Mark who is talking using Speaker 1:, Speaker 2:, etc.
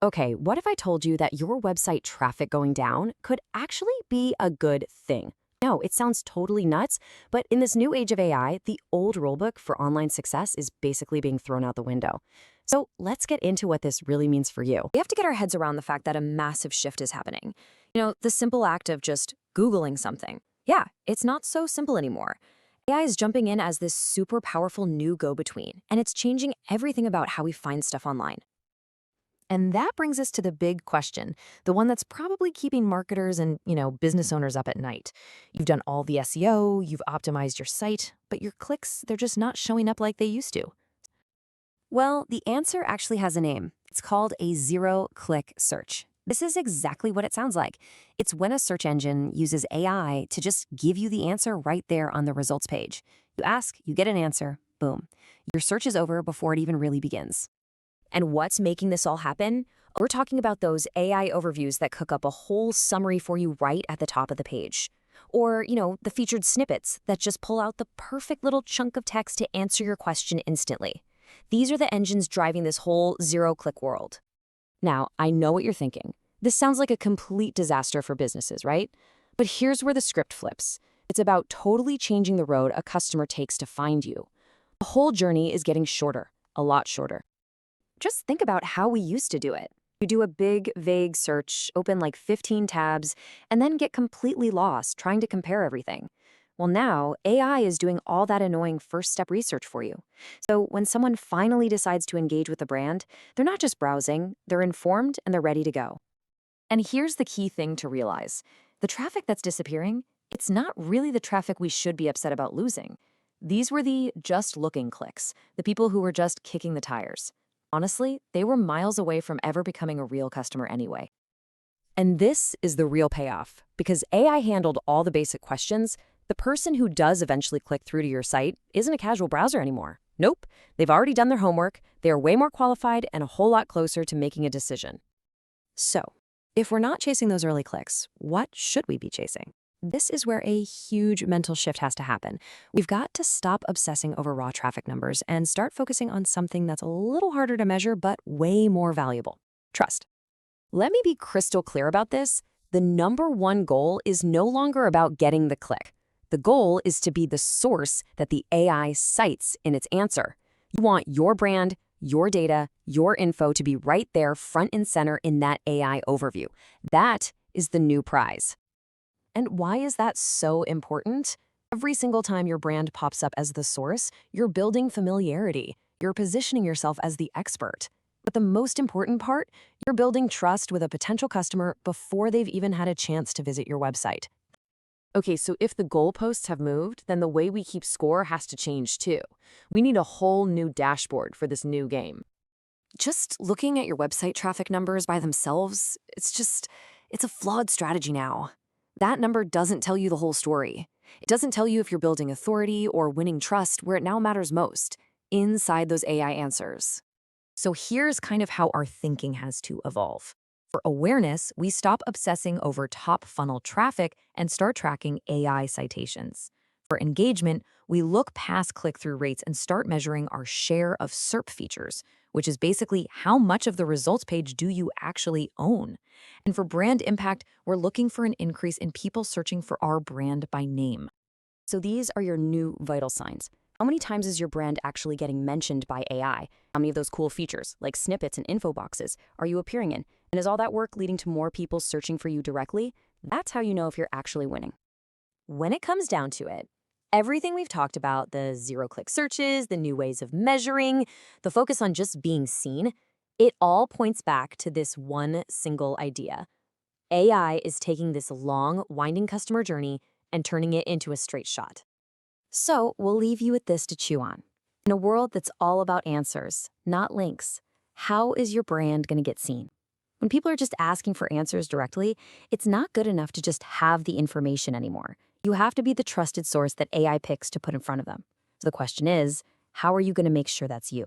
Speaker 1: Okay, what if I told you that your website traffic going down could actually be a good thing? No, it sounds totally nuts, but in this new age of AI, the old rulebook for online success is basically being thrown out the window. So let's get into what this really means for you.
Speaker 2: We have to get our heads around the fact that a massive shift is happening. The simple act of just Googling something. Yeah, it's not so simple anymore. AI is jumping in as this super powerful new go-between, and it's changing everything about how we find stuff online. And that brings us to the big question, the one that's probably keeping marketers and, business owners up at night. You've done all the SEO, you've optimized your site, but your clicks, they're just not showing up like they used to.
Speaker 1: Well, the answer actually has a name. It's called a zero-click search. This is exactly what it sounds like. It's when a search engine uses AI to just give you the answer right there on the results page. You ask, you get an answer, boom. Your search is over before it even really begins.
Speaker 2: And what's making this all happen? We're talking about those AI overviews that cook up a whole summary for you right at the top of the page. Or, the featured snippets that just pull out the perfect little chunk of text to answer your question instantly. These are the engines driving this whole zero-click world.
Speaker 1: Now, I know what you're thinking. This sounds like a complete disaster for businesses, right? But here's where the script flips. It's about totally changing the road a customer takes to find you. The whole journey is getting shorter, a lot shorter. Just think about how we used to do it. You do a big, vague search, open like 15 tabs, and then get completely lost trying to compare everything. Well, now, AI is doing all that annoying first-step research for you. So when someone finally decides to engage with a brand, they're not just browsing, they're informed and they're ready to go. And here's the key thing to realize. The traffic that's disappearing, it's not really the traffic we should be upset about losing. These were the just looking clicks, the people who were just kicking the tires. Honestly, they were miles away from ever becoming a real customer anyway. And this is the real payoff. Because AI handled all the basic questions, the person who does eventually click through to your site isn't a casual browser anymore. Nope, they've already done their homework, they are way more qualified and a whole lot closer to making a decision. So, if we're not chasing those early clicks, what should we be chasing? This is where a huge mental shift has to happen. We've got to stop obsessing over raw traffic numbers and start focusing on something that's a little harder to measure but way more valuable: trust. Let me be crystal clear about this. The number one goal is no longer about getting the click. The goal is to be the source that the AI cites in its answer. You want your brand, your data, your info to be right there front and center in that AI overview. That is the new prize. And why is that so important? Every single time your brand pops up as the source, you're building familiarity. You're positioning yourself as the expert. But the most important part, you're building trust with a potential customer before they've even had a chance to visit your website. Okay, so if the goalposts have moved, then the way we keep score has to change too. We need a whole new dashboard for this new game. Just looking at your website traffic numbers by themselves, it's a flawed strategy now. That number doesn't tell you the whole story. It doesn't tell you if you're building authority or winning trust where it now matters most, inside those AI answers. So here's kind of how our thinking has to evolve. For awareness, we stop obsessing over top funnel traffic and start tracking AI citations. For engagement, we look past click-through rates and start measuring our share of SERP features, which is basically how much of the results page do you actually own. And for brand impact, we're looking for an increase in people searching for our brand by name. So these are your new vital signs. How many times is your brand actually getting mentioned by AI? How many of those cool features, like snippets and info boxes, are you appearing in? And is all that work leading to more people searching for you directly? That's how you know if you're actually winning. When it comes down to it, everything we've talked about, the zero-click searches, the new ways of measuring, the focus on just being seen, it all points back to this one single idea. AI is taking this long, winding customer journey and turning it into a straight shot. So we'll leave you with this to chew on. In a world that's all about answers, not links, how is your brand going to get seen? When people are just asking for answers directly, it's not good enough to just have the information anymore. You have to be the trusted source that AI picks to put in front of them. So the question is, how are you going to make sure that's you?